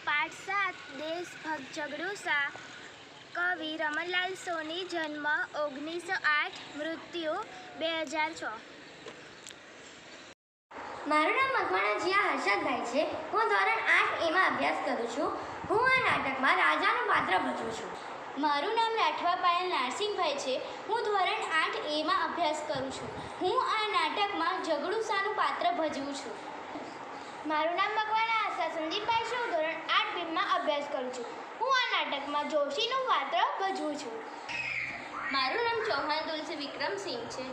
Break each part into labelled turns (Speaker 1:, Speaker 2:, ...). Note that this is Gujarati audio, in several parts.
Speaker 1: पाठ 7 देशभक्त झगड़ू सा कवि रमणलाल सोनी जन्म 1908 मृत्यु 2006।
Speaker 2: મારું નામ મકવાણા જીયા હર્ષદભાઈ છે। હું ધોરણ 8 એમાં અભ્યાસ કરું છું। હું આ નાટકમાં રાજાનું પાત્ર ભજવું છું।
Speaker 3: મારું નામ રાઠવા પાયલ નારસિંહભાઈ છે। હું ધોરણ 8 એમાં અભ્યાસ કરું છું। હું આ નાટકમાં ઝઘડુસાનું પાત્ર ભજવું છું।
Speaker 1: મારું નામ મકવાણા આશા સંદીપભાઈ છે। હું ધોરણ 8 બીમાં અભ્યાસ કરું છું। હું આ નાટકમાં જોશીનું પાત્ર ભજવું છું।
Speaker 3: મારું નામ ચૌહાણ તુલસી વિક્રમસિંહ છે।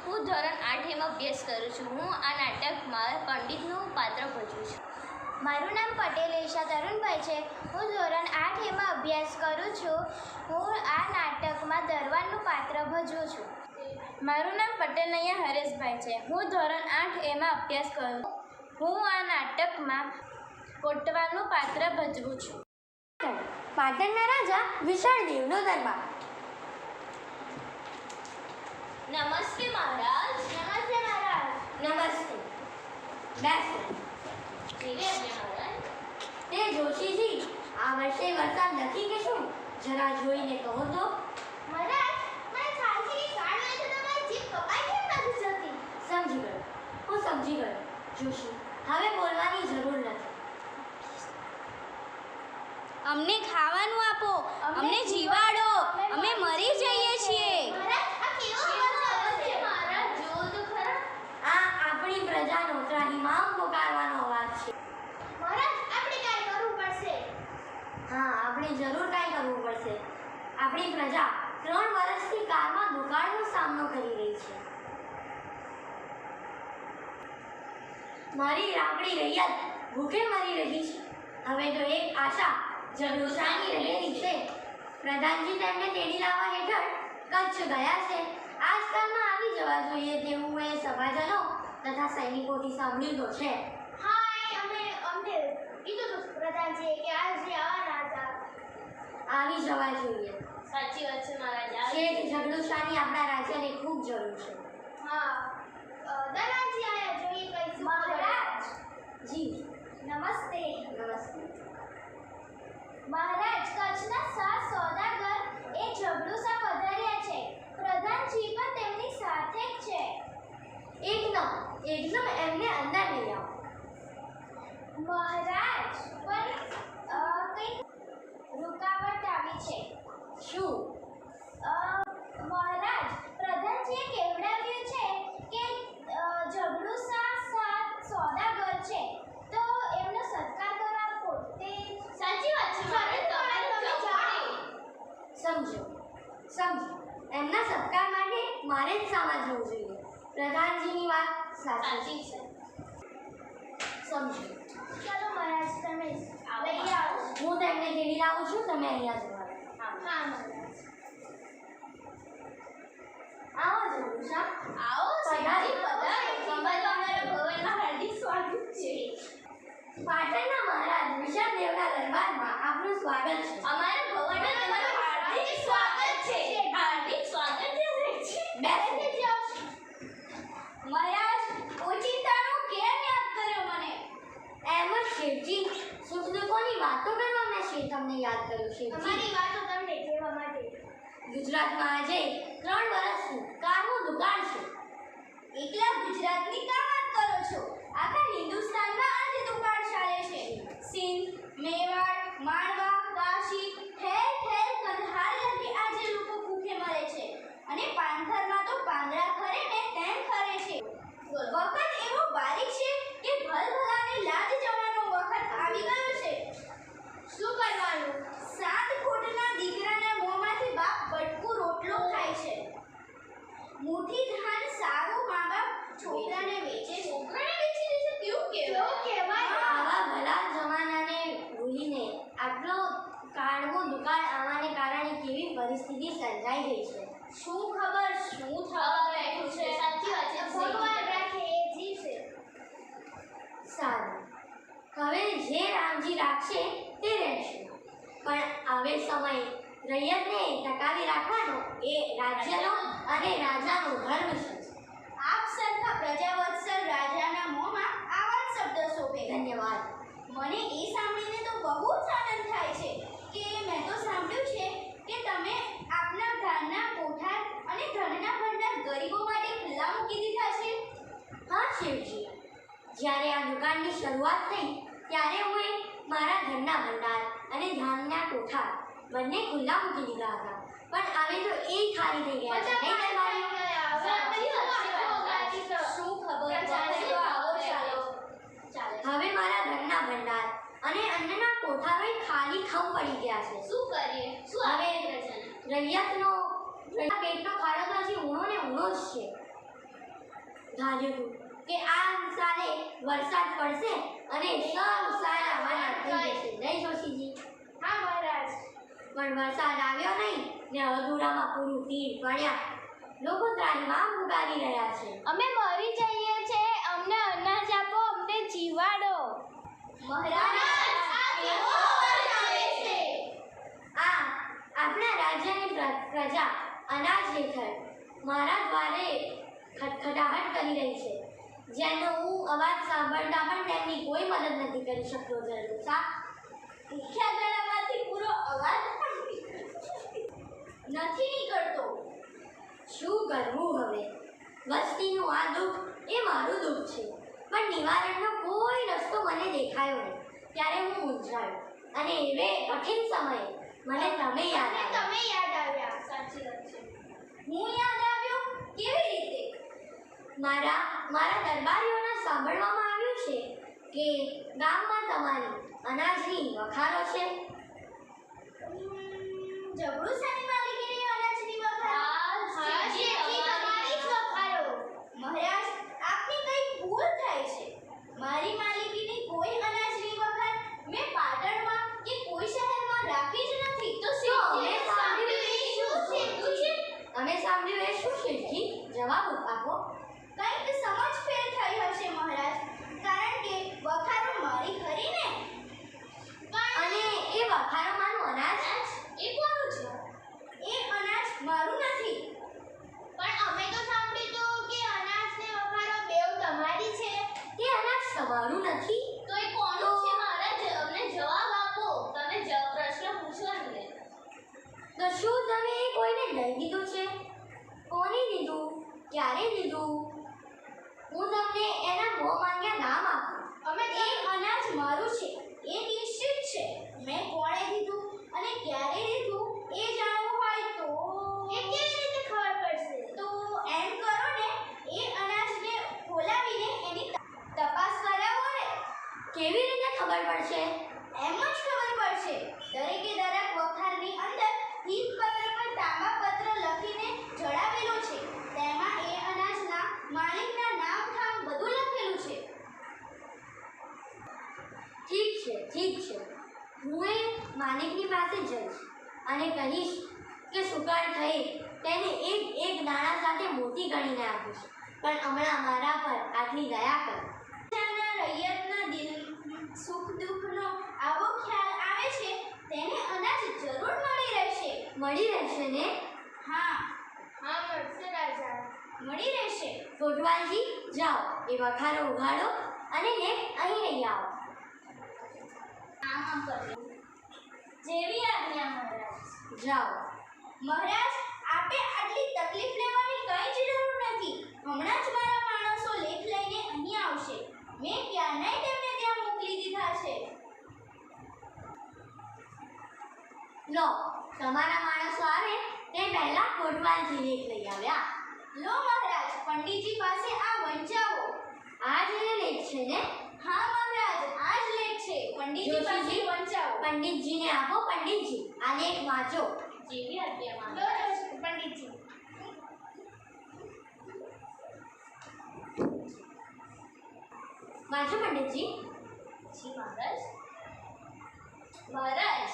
Speaker 3: હું ધોરણ 8 એમાં અભ્યાસ કરું છું। હું આ નાટકમાં પંડિતનું પાત્ર ભજવું છું।
Speaker 1: મારું નામ પટેલ ઈશા તરુણભાઈ છે। હું ધોરણ 8 એમાં અભ્યાસ કરું છું। હું આ નાટકમાં દરવાનનું પાત્ર ભજવું છું।
Speaker 3: મારું નામ પટેલ નૈયા હરેશભાઈ છે। હું ધોરણ 8 એમાં અભ્યાસ કરું છું। હું આ નાટકમાં કોટવાલનું પાત્ર ભજવું છું।
Speaker 2: પાટણના રાજા વિશાળદેવનો દરબાર।
Speaker 3: નમસ્તે મહારાજ।
Speaker 1: નમસ્તે મહારાજ।
Speaker 2: નમસ્તે, બેસો। તે જોશીજી, આ વર્ષે વરસાદ નથી કે શું? જરા જોઈને કહો તો।
Speaker 1: મહારાજ, મને ખાંસી કાળ આવે છે, તમારી જીભ કપાઈ કેમ નથી જતી?
Speaker 2: સમજી ગયો, હું સમજી ગયો। જોશી, હવે બોલવાની જરૂર નથી।
Speaker 3: અમને ખાવાનું આપો, અમને જીવાડો, અમે મરી જઈએ છીએ।
Speaker 1: મહારાજ, આ કેવો અવાજ છે? મહારાજ, જુઓ તો ખરા।
Speaker 2: આ આપણી પ્રજાનો ત્રાહિમામ પુકારવાનો અવાજ છે।
Speaker 1: મહારાજ, આપણે કાંઈ કરવું પડશે।
Speaker 2: હા, આપણે જરૂર કાંઈ કરવું પડશે। આપણી પ્રજા 3 વર્ષથી કાળમાં દુકાળનો સામનો કરી રહી છે। મારી રામડી રૈયત ભૂખે મરી રહી છે। હવે તો એક આશા ઝઘડુસાની રહેલી છે। પ્રધાનજી તેમને તેડી લાવવા હેઠળ કચ્છ ગયા છે। આજકાલમાં આવી જવા જોઈએ તેવું એ સભાજનો તથા સૈનિકોથી સાંભળ્યું તો છે।
Speaker 1: હા, અમને કીધું તો પ્રધાનજીએ કે આજે આવવાના હતા।
Speaker 2: આવી જવા જોઈએ।
Speaker 3: સાચી વાત છે મહારાજ।
Speaker 2: શેઠ ઝઘડુસાની આપણા રાજ્યને ખૂબ જરૂર છે।
Speaker 1: હા, દરવાજી આયા જોઈએ કઈ શું મહારાજ।
Speaker 2: જી,
Speaker 1: નમસ્તે।
Speaker 2: નમસ્તે।
Speaker 1: મહારાજ, કચ્છના 7 સોદાગર એ ઝઘડુસા પધાર્યા છે। પ્રધાનજી પણ તેમની સાથે જ છે।
Speaker 2: એકદમ એમને અંદર લઈ આવો।
Speaker 1: મહારાજ, પણ કંઈક રૂકાવટ આવી છે।
Speaker 2: શું?
Speaker 1: મહારાજ, પ્રધાનજીએ કહેવડાવ્યું છે કે ઝઘડુસા 7 સોદાગર છે, તો એમનો સત્કાર કરવા પોતે
Speaker 3: સાચી વાત છે મહારાજ।
Speaker 2: સમજો, એમના સત્કાર માટે મારે જ સામા જવું જોઈએ। પ્રધાનજીની વાત સાચી છે। સમજો।
Speaker 1: ચલો મહારાજ, તમે લઈ આવો।
Speaker 2: હું તેમને તેડી લાવું છું, તમે અહીંયા જવા દો।
Speaker 1: હા મહારાજ।
Speaker 2: આવો ઝઘડુસા,
Speaker 3: આવો
Speaker 2: પધારો,
Speaker 3: પધારો। અમારા ભવનમાં હાર્દિક સ્વાગત છે।
Speaker 2: પાટણના મહારાજ વિશાળદેવના દરબારમાં આપનું સ્વાગત છે।
Speaker 3: અમારા ભવનમાં તમારું હાર્દિક સ્વાગત છે। હાર્દિક સ્વાગત છે।
Speaker 2: બેસો।
Speaker 3: મહારાજ, ઓચિંતાનો કેમ યાદ કર્યો મને?
Speaker 2: એમ જ શેઠજી, સુખ દુઃખોની વાતો કરવા મેં તમને યાદ કર્યું શેઠજી।
Speaker 1: અમારી વાતો તમને કહેવા માટે।
Speaker 2: ગુજરાતમાં આજે 3 વર્ષથી કાળનું દુકાળ છે।
Speaker 3: એકલા ગુજરાતની કાં વાત કરો છો? આખા હિન્દુસ્તાનમાં આજે દુકાળ ચાલે છે। સિંધ, મેવાડ, માળવા, કાશી, ઠેર ઠેર કંધાર લગી આજે લોકો ભૂખે મરે છે। અને પાનખરમાં તો પાંદડા ખરે ને તેમ ખરે છે। વખત એવો બારીક છે કે ભલભલાને લાજ જવાનો વખત આવી ગયો છે।
Speaker 1: શું કરવાનું?
Speaker 3: 7 ફૂટના દીકરાના મોંમાંથી બાપ બટકું રોટલો ખાય છે। મુઠ્ઠી ધાન સારું મા બાપ છોકરાને વેચે છે। કેવું કહેવાય?
Speaker 2: આવા ભલા જમાનાને ભૂલીને આટલો કાળનો દુકાળ આવવાને કારણે કેવી પરિસ્થિતિ સર્જાઈ ગઈ છે।
Speaker 3: શું ખબર શું થવા બેઠું છે? સાચી વાત છે।
Speaker 1: ભગવાન રાખે એ જીવશે।
Speaker 2: સારું, હવે જે રામજી રાખશે તે રહેશે, પણ હવે સમય રૈયતને ટકાવી રાખવાનો એ રાજ્યનો અને રાજાનો ધર્મ છે।
Speaker 3: આપ સરખા પ્રજાવત્સલ રાજાના મોંમાં આવા જ શબ્દ શોભે।
Speaker 2: ધન્યવાદ।
Speaker 3: મને એ સાંભળીને તો બહુ જ
Speaker 2: શેઠજી, જ્યારે આ દુકાનની શરૂઆત થઈ ત્યારે હું મારા ઘરના ભંડાર અને ધાનના કોઠા બંને ખુલ્લા મૂકી દીધા હતા, પણ હવે તો એ ખાલી થઈ ગયા છે. નહીં દરબારીઓ?
Speaker 3: શું ખબર ચાલો આવો ચાલો
Speaker 2: હવે મારા ઘરના ભંડાર અને અન્નના કોઠારો ખાલી ખમ પડી ગયા છે.
Speaker 3: શું કરીએ? શું
Speaker 2: હવે
Speaker 3: આવે પ્રજાને?
Speaker 2: રૈયતનો પેટનો ખાડો તો હજી ઊણો ને ઊણો જ છે. ધાર્યું હતું કે આ સાલે વરસાદ પડશે અને સૌ સારા વાના થઈ જશે. નહીં જોશીજી?
Speaker 1: હા મહારાજ.
Speaker 2: પણ વરસાદ આવ્યો નહીં ને અધૂરામાં પૂરું તીર પડ્યા. લોકો ત્રાહીમામ ઉગાડી રહ્યા છે.
Speaker 1: અમે મરી જઈએ છે, અમને અનાજ આપો, અમને જીવાડો.
Speaker 3: મહારાજ આ કેવો અવાજ આવે છે?
Speaker 2: આ આપણા રાજ્યની પ્રજા અનાજ હેઠળ મારા દ્વારે ખટખટાહટ કરી રહી છે, જેનો હું અવાજ સાંભળતા પણ તેમની કોઈ મદદ નથી કરી શકતો. જરદોશા,
Speaker 3: ભૂખ્યા ગળામાંથી પૂરો અવાજ નથી નીકળતો.
Speaker 2: શું કરવું હવે? વસ્તીનું આ દુઃખ એ મારું દુઃખ છે, પણ નિવારણનો કોઈ રસ્તો મને દેખાયો નહીં. ત્યારે હું મૂંઝાયો અને એવે કઠિન સમયે મને તમે યાદ આવ્યા.
Speaker 1: તમે યાદ આવ્યા.
Speaker 3: સાચી વાત છે. હું યાદ આવ્યો? કેવી રીતે?
Speaker 2: મારા દરબારીઓના સાંભળવામાં આવ્યું છે કે ગામમાં તમારી અનાજની વખારો છે.
Speaker 3: જબરુસાની માલિકીની અનાજની વખાર?
Speaker 1: હા શેઠજી, તમારી જ વખારો.
Speaker 3: મહારાજ આપની કઈ ભૂલ થાય છે. મારી માલિકીની કોઈ અનાજની વખાર મેં પાટણમાં કે કોઈ શહેરમાં રાખી જ નથી. તો
Speaker 2: અમે સાંભળ્યું એ શું
Speaker 3: શેઠજી?
Speaker 2: અમે સાંભળ્યું એ શું શેઠજી? જવાબ આપો.
Speaker 3: કંઈક સમજફેર થઈ હશે મહારાજ, કારણ કે વખારો મારી ખરી ને.
Speaker 2: અને એ વખારોમાંનું અનાજ
Speaker 3: એ કોનું છે? એ અનાજ મારું નથી.
Speaker 1: પણ અમે તો સાંભળ્યું હતું કે અનાજ ને વખારો બેવ તમારી છે.
Speaker 2: એ અનાજ તમારું નથી.
Speaker 3: તો એ કોનું છે મહારાજ? અમને જવાબ આપો. તમે પ્રશ્ન પૂછવાનું ને.
Speaker 2: તો શું તમે એ કોઈને દઈ દીધું છે? કોને દીધું? ક્યારે દીધું? હું તમને એના મોં માંગ્યા નામ આપું.
Speaker 3: અમે એ અનાજ મારું છે એ નિશ્ચિત છે. મેં કોણે દીધું અને ક્યારે દીધું એ જાણવું હોય તો
Speaker 1: એ કેવી રીતે ખબર પડશે?
Speaker 3: તો એમ કરો ને, એ અનાજને ખોલાવીને એની તપાસ કરાવો ને.
Speaker 2: કેવી રીતે ખબર પડશે?
Speaker 3: એમ જ ખબર પડશે. દરેકે દરેક વખારની અંદર ભીંતપત્ર પર તાંબા પત્ર લખીને જડાવેલું છે. તેમાં એ અનાજના માલિકના નામ ઠામ બધું લખેલું છે.
Speaker 2: ઠીક છે. હું એ માલિકની પાસે જઈશ અને કહીશ કે સુકાળ થઈ તેને એક દાણા સાથે મોતી ગણીને આપીશ, પણ હમણાં મારા પર આટલી દયા કર.
Speaker 3: રાજાના રૈયતના દિલ સુખ દુઃખનો આવો ખ્યાલ આવે છે, તેને અનાજ જરૂર મળી રહેશે.
Speaker 2: મળી રહેશે ને?
Speaker 3: હા,
Speaker 1: હા મળશે રાજા.
Speaker 3: મળી રહેશે.
Speaker 2: કોટવાલજી, જાઓ એ વખારો ઉઘાડો અને ને અહીં લઈ આવો.
Speaker 3: આમ કરજો. જેવી આજ્ઞા મહારાજ.
Speaker 2: જાઓ.
Speaker 3: મહારાજ, આપે આટલી તકલીફ લેવાની કંઈ જ જરૂર નથી. હમણાં જ મારા માણસો લેખ લઈને અહીં આવશે. મેં ક્યારનાય તેમને ત્યાં મોકલી દીધા છે.
Speaker 2: લો, તમારા માણસો આવે તે પહેલા કોટવાલજી લેખ લઈ આવ્યા.
Speaker 3: લો મહારાજ, પંડિતજી પાસે આ વંચાવો.
Speaker 2: આ જ એ લેખ છે ને?
Speaker 3: હા મહારાજ, આ જ લેખ છે. પંડિતજી પાસે
Speaker 2: જોશીજી,
Speaker 3: વંચાવો.
Speaker 2: પંડિતજીને આપો. પંડિતજી, આ લેખ વાંચો.
Speaker 3: જેવી આજ્ઞા
Speaker 1: લો
Speaker 3: મહારાજ.
Speaker 1: પંડિતજી.
Speaker 2: વાંચો પંડિતજી.
Speaker 3: જી મહારાજ. મહારાજ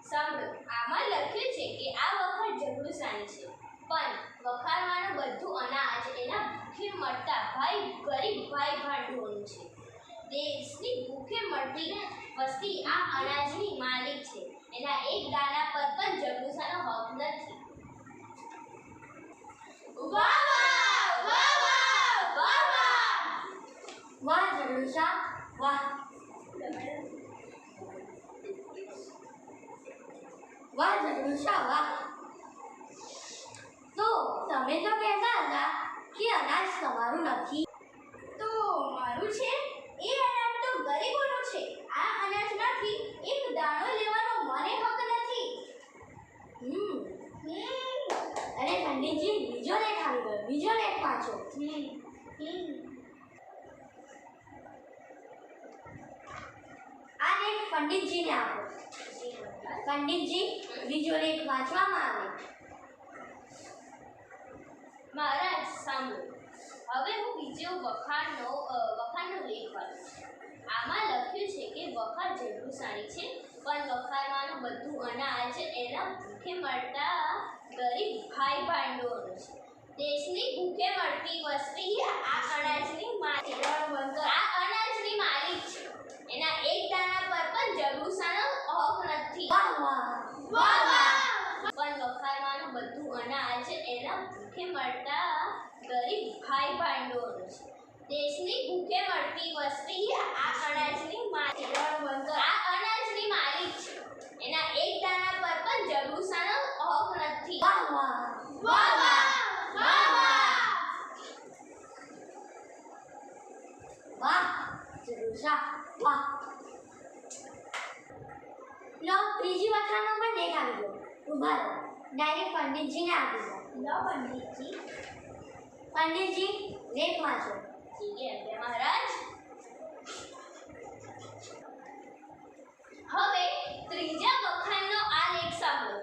Speaker 3: સાંભળો, આમાં લખ્યું છે કે આ વખત જબરુસાની છે, પણ વખારવાનું બધું અનાજ એના ભૂખે મળતા ગરીબ ભાઈ ભાંડોળનું છે. દેશની ભૂખે મળતી વસ્તી આ અનાજની માલિક છે. એના એક દાણા પર પણ જબરુસાનો હક નથી. વાહ વાહ વાહ વાહ વાહ વાહ.
Speaker 2: વાહ જગદુશા, વાહ. વાહ જગદુશા, વાહ. તો તમે તો કહેતા હતા કે અનાજ તમારું નથી.
Speaker 3: તો
Speaker 2: આ લેખ પંડિતજીને આપો. પંડિતજી, બીજો લેખ વાંચવામાં આવે.
Speaker 3: મહારાજ સાંભળો. હવે હું બીજો વખાણનો લેખ વાંચું છું. આમાં લખ્યું છે કે વખાર ઝઘડુસાણી છે, પણ વખારવાનું બધું અનાજ એના ભૂખે મળતા ગરીબ ભાઈ ભાંડોળનું છે. દેશની ભૂખે મળતી વસ્તી આ અનાજની માલિક છે. એના એક દાણા પર પણ ઝઘડુસાનો હક નથી.
Speaker 2: વાહ વાહ.
Speaker 3: પણ વખારવાનું બધું અનાજ એના ભૂખે મળતા ગરીબ ભાઈ ભાંડોળનું છે. દેશની ભૂખે મળતી વસ્તી આ અનાજની માલિક છે. એના એક દાણા પર પણ ઝઘડુસાનો હક નથી.
Speaker 2: વાહ ઝઘડુસા, વાહ. લો, ત્રીજી વખાણનો પણ લેખ આવી ગયો. ઉભા રહો, ડાયરેક્ટ પંડિતજીને આપી દો.
Speaker 3: લો પંડિતજી.
Speaker 2: પંડિતજી, લેખ વાંચો.
Speaker 3: મહારાજ. હવે ત્રીજા વખાણનો આ લેખ સાંભળો.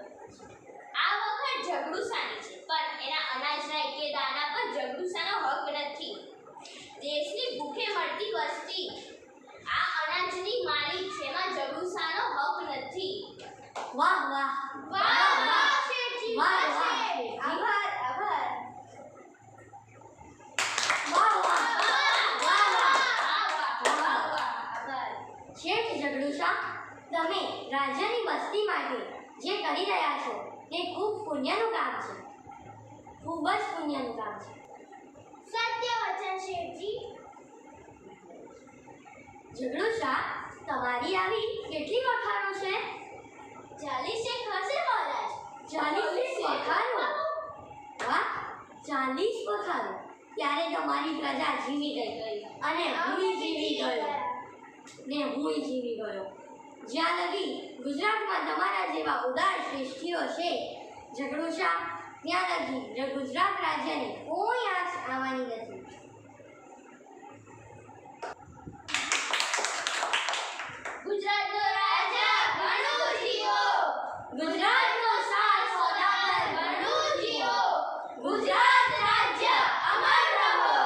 Speaker 3: આ વખાણ ઝઘડુસાની છે, પણ એના અનાજના એકે દાણા પર ઝઘડુસાનો હક નથી. દેશની ભૂખે મળતી વસ્તી આ અનાજની માલિક છે, એમાં ઝઘડુસાનો હક નથી.
Speaker 2: વાહ
Speaker 3: શેઠજી.
Speaker 2: વાહ.
Speaker 3: આભાર.
Speaker 2: શેઠ ઝઘડુસા, તમે રાજ્યની વસ્તી માટે જે કરી રહ્યા છો તે ખૂબ પુણ્યનું કામ છે. ખૂબ જ પુણ્યનું કામ છે.
Speaker 1: સત્ય વચન શેઠજી.
Speaker 2: ઝઘડુસા, તમારી આવી કેટલી વખાણો છે?
Speaker 3: 40 હશે મહારાજ.
Speaker 2: 40 વખાણો? વાહ, 40 વખાણો. ત્યારે તમારી પ્રજા જીવી ગઈ અને હું જીવી ગયો. જ્યાં લગી ગુજરાતમાં તમારા જેવા ઉદાર શ્રેષ્ઠીઓ છે ઝઘડુસા, ત્યાં લગી ગુજરાત રાજ્યને કોઈ આંચ આવવાની નથી.
Speaker 3: ગુજરાતનો રાજા ઘણું જીવો.
Speaker 2: ગુજરાતનો સાર સોદાગર
Speaker 3: ઘણું જીવો.
Speaker 2: ગુજરાત રાજ્ય અમર રહો.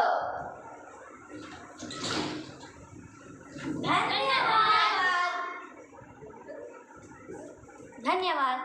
Speaker 2: ધન્યવાદ.